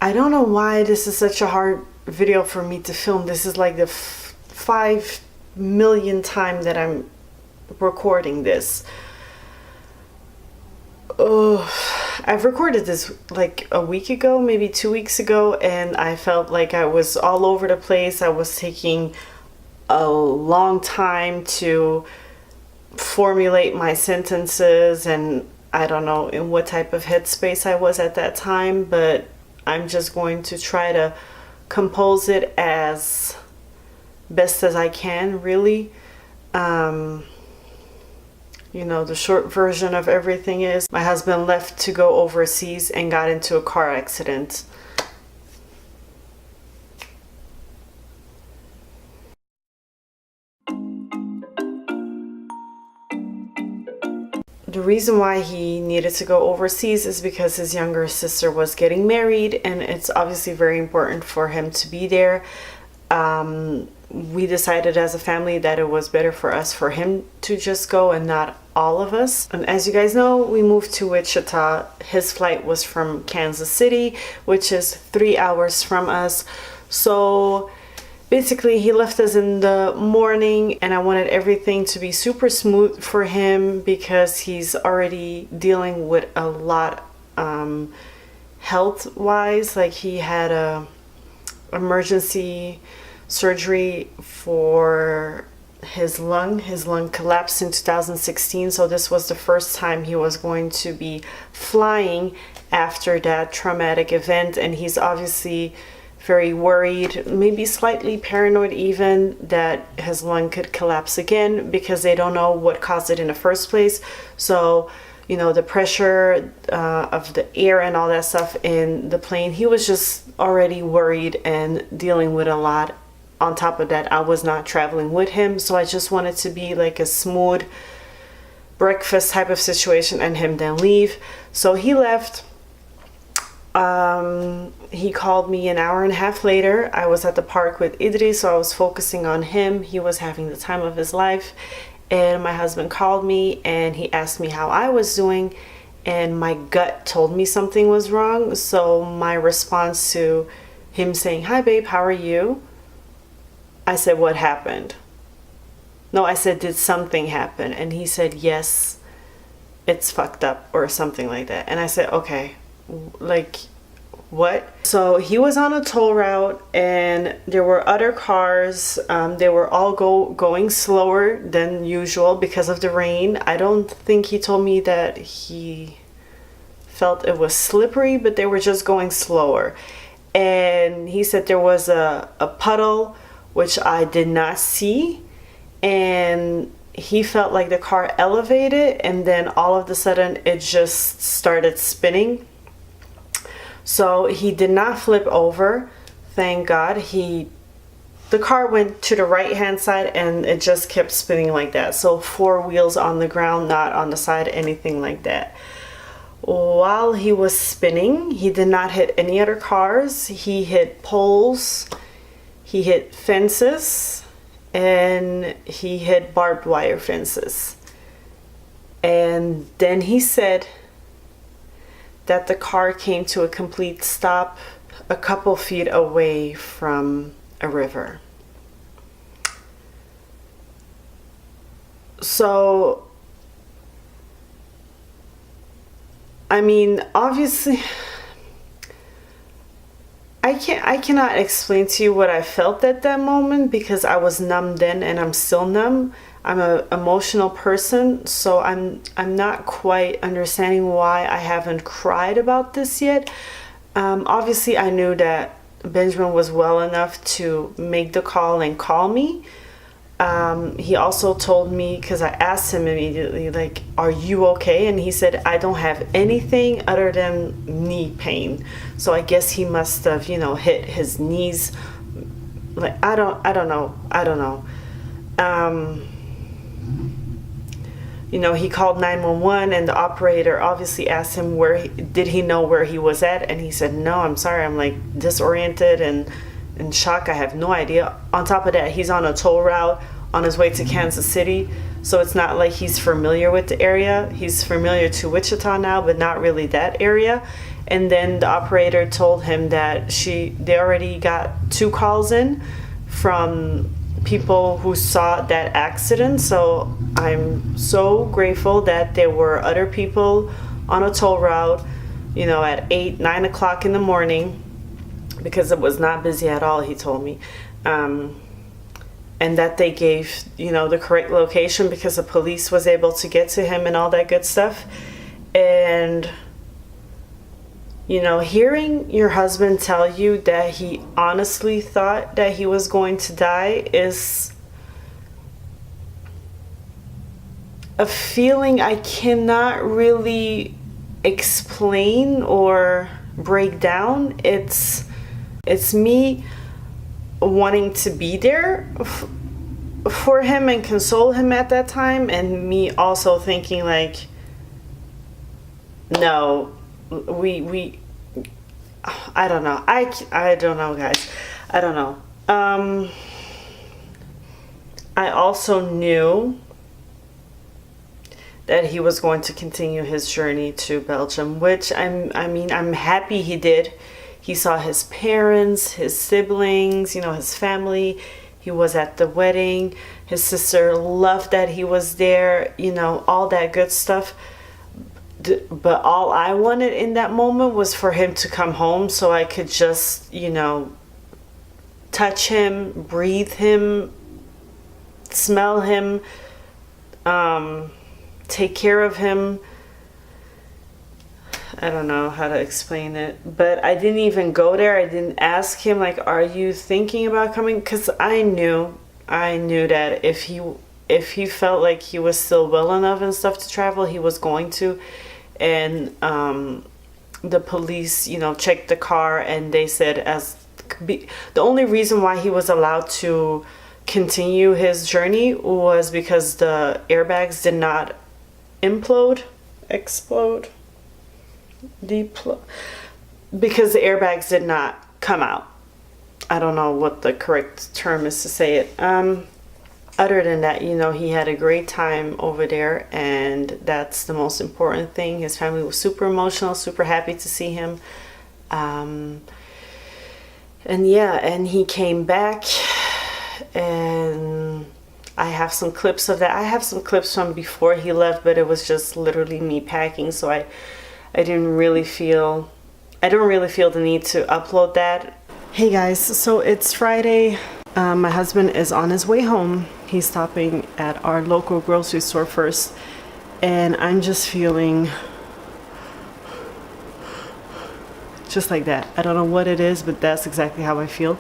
I don't know why this is such a hard video for me to film. This is like the 5 million time that I'm recording this. Oh, I've recorded this like a week ago, maybe 2 weeks ago, and I felt like I was all over the place. I was taking a long time to formulate my sentences, and I don't know in what type of headspace I was at that time, but I'm just going to try to compose it as best as I can, really. You know, the short version of everything is my husband left to go overseas and got into a car accident. The reason why he needed to go overseas is because his younger sister was getting married, and it's obviously very important for him to be there. We decided as a family that it was better for him to just go and not all of us. And as you guys know, we moved to Wichita. His flight was from Kansas City, which is 3 hours from us. So basically he left us in the morning, and I wanted everything to be super smooth for him because he's already dealing with a lot health wise. Like he had a emergency surgery for his lung collapsed in 2016, so this was the first time he was going to be flying after that traumatic event, and he's obviously very worried, maybe slightly paranoid even, that his lung could collapse again because they don't know what caused it in the first place. So you know, the pressure of the air and all that stuff in the plane, he was just already worried and dealing with a lot. On top of that, I was not traveling with him, so I just wanted to be like a smooth breakfast type of situation and him then leave. So he left. He called me an hour and a half later. I was at the park with Idris, so I was focusing on him. He was having the time of his life, and my husband called me and he asked me how I was doing, and my gut told me something was wrong. So my response to him saying, "Hi babe, how are you?" I said, "What happened?" No, I said, "Did something happen?" And he said, "Yes, it's fucked up," or something like that. And I said, "Okay, like what?" So he was on a toll route and there were other cars. They were all going slower than usual because of the rain. I don't think he told me that he felt it was slippery, but they were just going slower. And he said there was a puddle, which I did not see, and he felt like the car elevated and then all of a sudden it just started spinning. So he did not flip over, thank God. The car went to the right hand side and it just kept spinning like that. So 4 wheels on the ground, not on the side, anything like that. While he was spinning, he did not hit any other cars. He hit poles, he hit fences, and he hit barbed wire fences. And then he said that the car came to a complete stop a couple feet away from a river. So, I mean, obviously, I cannot explain to you what I felt at that moment because I was numb then and I'm still numb. I'm an emotional person, so I'm not quite understanding why I haven't cried about this yet. Obviously, I knew that Benjamin was well enough to make the call and call me. He also told me, because I asked him immediately, like, "Are you okay?" And he said, "I don't have anything other than knee pain." So I guess he must have, you know, hit his knees. Like, I don't know. You know, he called 911 and the operator obviously asked him did he know where he was at, and he said, "No, I'm sorry, I'm like disoriented and in shock, I have no idea." On top of that, he's on a toll route on his way to Kansas City, so it's not like he's familiar with the area. He's familiar to Wichita now, but not really that area. And then the operator told him that they already got 2 calls in from people who saw that accident. So I'm so grateful that there were other people on a toll route, you know, at 8, 9 o'clock in the morning, because it was not busy at all, he told me. And that they gave, you know, the correct location because the police was able to get to him and all that good stuff. And, you know, hearing your husband tell you that he honestly thought that he was going to die is a feeling I cannot really explain or break down. It's me wanting to be there for him and console him at that time, and me also thinking like, no, we I don't know. I don't know, guys. I don't know. I also knew that he was going to continue his journey to Belgium, which I'm happy he did. He saw his parents, his siblings, you know, his family. He was at the wedding. His sister loved that he was there, you know, all that good stuff. But all I wanted in that moment was for him to come home so I could just, you know, touch him, breathe him, smell him, take care of him. I don't know how to explain it, but I didn't even go there. I didn't ask him, like, are you thinking about coming? Because I knew that if he felt like he was still well enough and stuff to travel, he was going to. And the police, you know, checked the car, and they said the only reason why he was allowed to continue his journey was because the airbags did not explode, because the airbags did not come out. I don't know what the correct term is to say it. Other than that, you know, he had a great time over there, and that's the most important thing. His family was super emotional, super happy to see him. And yeah, and he came back, and I have some clips of that. I have some clips from before he left, but it was just literally me packing, so I don't really feel the need to upload that. Hey guys, so it's Friday. My husband is on his way home. He's stopping at our local grocery store first, and I'm just feeling just like that. I don't know what it is, but that's exactly how I feel.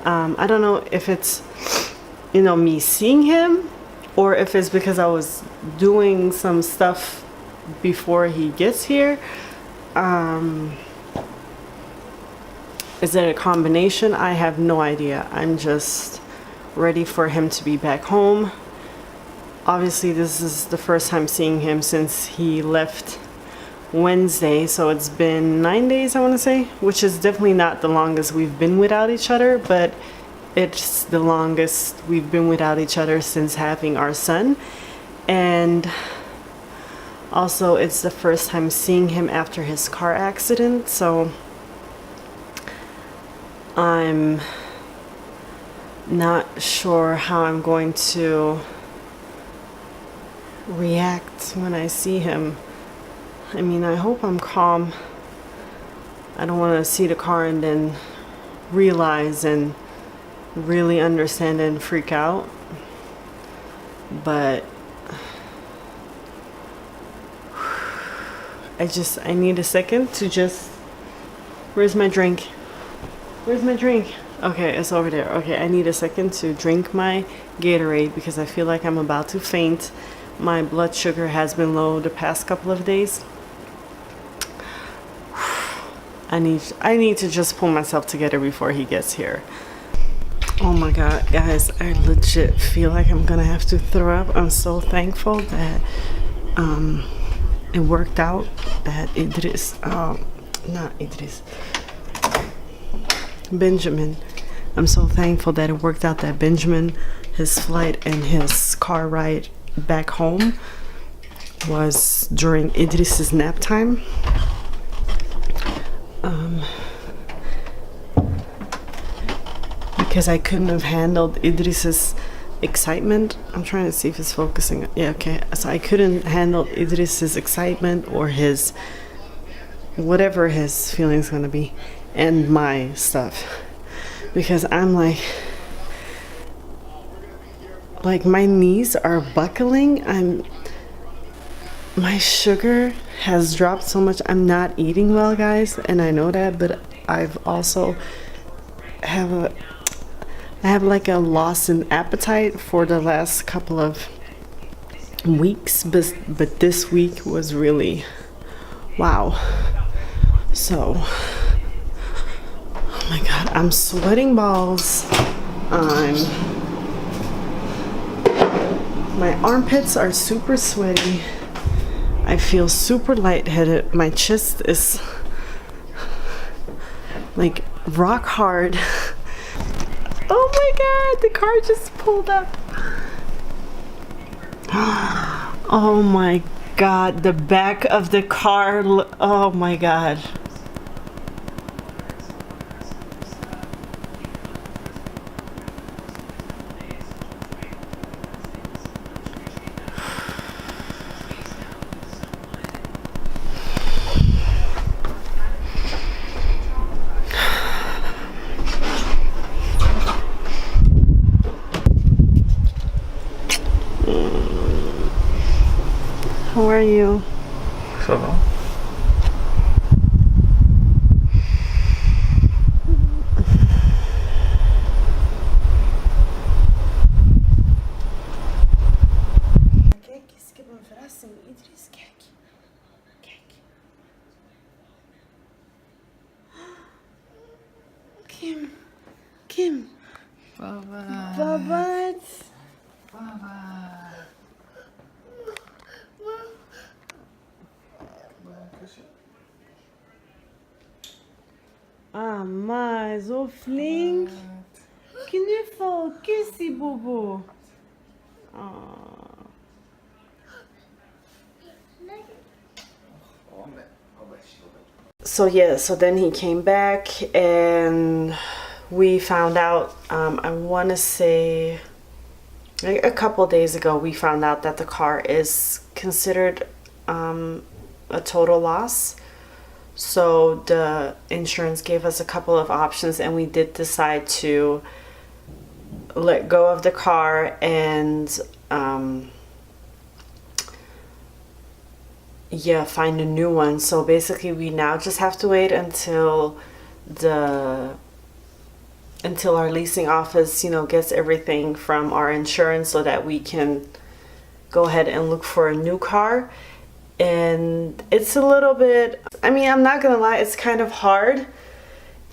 I don't know if it's, you know, me seeing him, or if it's because I was doing some stuff before he gets here. Is it a combination? I have no idea. I'm just ready for him to be back home. Obviously, this is the first time seeing him since he left Wednesday, so it's been 9 days, I want to say, which is definitely not the longest we've been without each other, but it's the longest we've been without each other since having our son. And also, it's the first time seeing him after his car accident, so I'm not sure how I'm going to react when I see him. I mean, I hope I'm calm. I don't want to see the car and then realize and really understand and freak out. But I need a second to just... Where's my drink? Where's my drink? Okay, it's over there. Okay, I need a second to drink my Gatorade because I feel like I'm about to faint. My blood sugar has been low the past couple of days. I need to just pull myself together before he gets here. Oh my god, guys, I legit feel like I'm gonna have to throw up. I'm so thankful that it worked out that Benjamin. I'm so thankful that it worked out that Benjamin, his flight and his car ride back home was during Idris's nap time. because I couldn't have handled Idris's excitement. I'm trying to see if it's focusing. Yeah, okay. So I couldn't handle Idris's excitement or his whatever his feelings gonna be, and my stuff, because I'm like my knees are buckling. My sugar has dropped so much. I'm not eating well, guys, and I know that, but I've also I have like a loss in appetite for the last couple of weeks, but this week was really wow. So, oh my god, I'm sweating balls. My armpits are super sweaty. I feel super lightheaded. My chest is like rock hard. Oh my god, the car just pulled up. Oh my god, the back of the car. Oh my god. How are you? Ça va? Qu'est-ce que vão falar assim? Idris, kek. Kim. Baba. Ah, mas o Flink. Que nem foi? Que esse bobo? So yeah, so then he came back and we found out, I want to say like a couple days ago, we found out that the car is considered a total loss. So the insurance gave us a couple of options, and we did decide to let go of the car and find a new one. So basically we now just have to wait until our leasing office, gets everything from our insurance so that we can go ahead and look for a new car. And it's a little bit, I'm not gonna lie, it's kind of hard.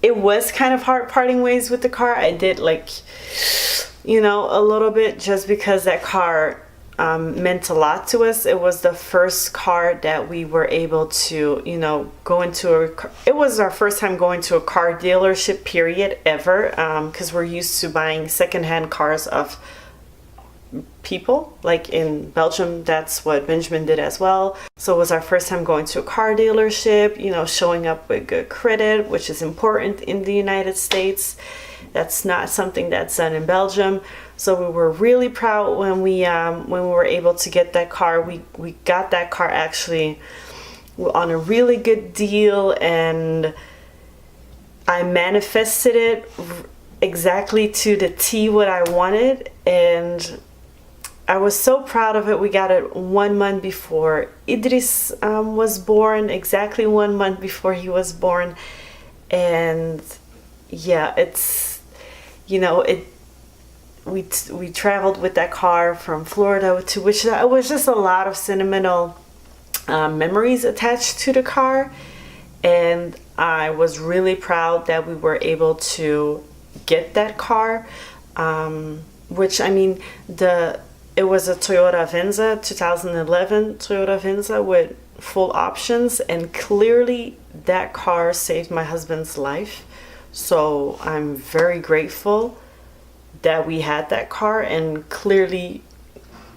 It was kind of hard parting ways with the car. I did a little bit, just because that car meant a lot to us. It was the first car that we were able to, go into it was our first time going to a car dealership period ever, because we're used to buying secondhand cars of people. Like in Belgium, that's what Benjamin did as well. So it was our first time going to a car dealership, showing up with good credit, which is important in the United States. That's not something that's done in Belgium. So we were really proud when we were able to get that car. We got that car actually on a really good deal, and I manifested it exactly to the T what I wanted, and I was so proud of it. We got it 1 month before Idris was born, exactly 1 month before he was born. And yeah, it's, we traveled with that car from Florida to Wichita. It was just a lot of sentimental memories attached to the car, and I was really proud that we were able to get that car, which it was a Toyota Venza, 2011 Toyota Venza with full options, and clearly that car saved my husband's life. So I'm very grateful that we had that car, and clearly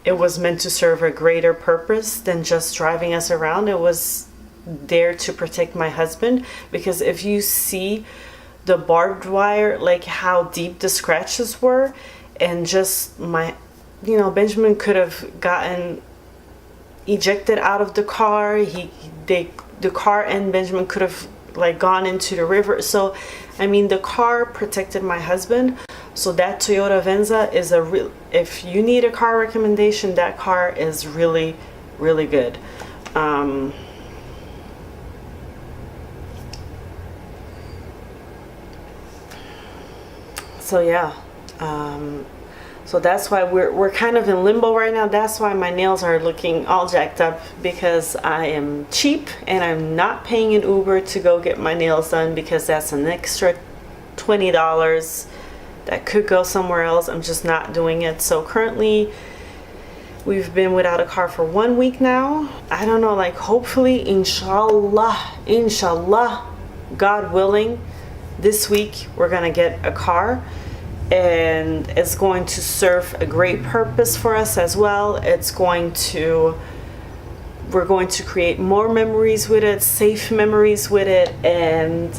it was meant to serve a greater purpose than just driving us around. It was there to protect my husband, because if you see the barbed wire, like how deep the scratches were, and just my, you know, Benjamin could have gotten ejected out of the car. The car and Benjamin could have like gone into the river. So I mean, the car protected my husband. So that Toyota Venza is a real, if you need a car recommendation, that car is really, really good. So yeah, so that's why we're kind of in limbo right now. That's why my nails are looking all jacked up, because I am cheap and I'm not paying an Uber to go get my nails done, because that's an extra $20 that could go somewhere else. I'm just not doing it. So currently we've been without a car for 1 week now. I don't know, like hopefully, inshallah, God willing, this week we're gonna get a car, and it's going to serve a great purpose for us as well. We're going to create more memories with it, safe memories with it. And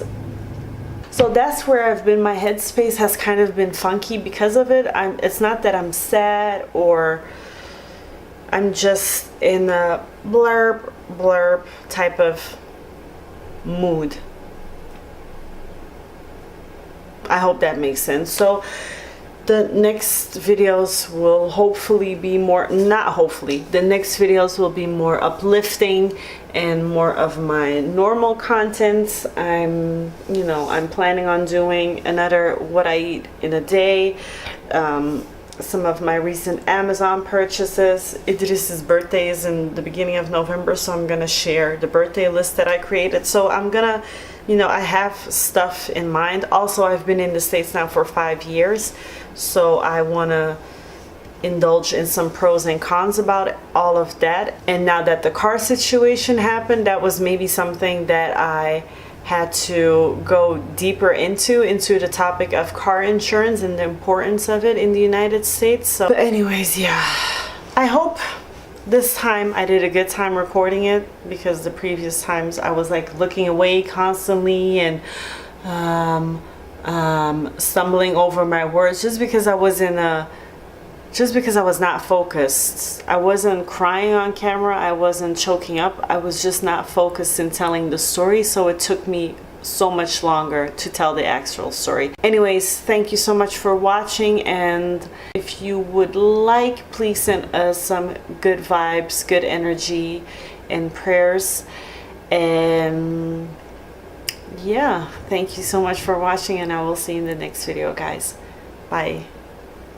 so that's where I've been. My headspace has kind of been funky because of it. It's not that I'm sad, or I'm just in a blurb type of mood. I hope that makes sense. So the next videos will hopefully be more, not hopefully, the next videos will be more uplifting and more of my normal content. I'm planning on doing another what I eat in a day, some of my recent Amazon purchases. Idris's birthday is in the beginning of November, so I'm gonna share the birthday list that I created. So I'm gonna, I have stuff in mind. Also, I've been in the States now for 5 years, so I want to indulge in some pros and cons about all of that. And now that the car situation happened, that was maybe something that I had to go deeper into the topic of car insurance and the importance of it in the United States. So, but anyways, yeah, I hope this time I did a good time recording it, because the previous times I was like looking away constantly and stumbling over my words just because I was not focused. I wasn't crying on camera, I wasn't choking up, I was just not focused in telling the story, so it took me so much longer to tell the actual story. Anyways, thank you so much for watching, and if you would like, please send us some good vibes, good energy, and prayers. And yeah, thank you so much for watching, and I will see you in the next video, guys. Bye.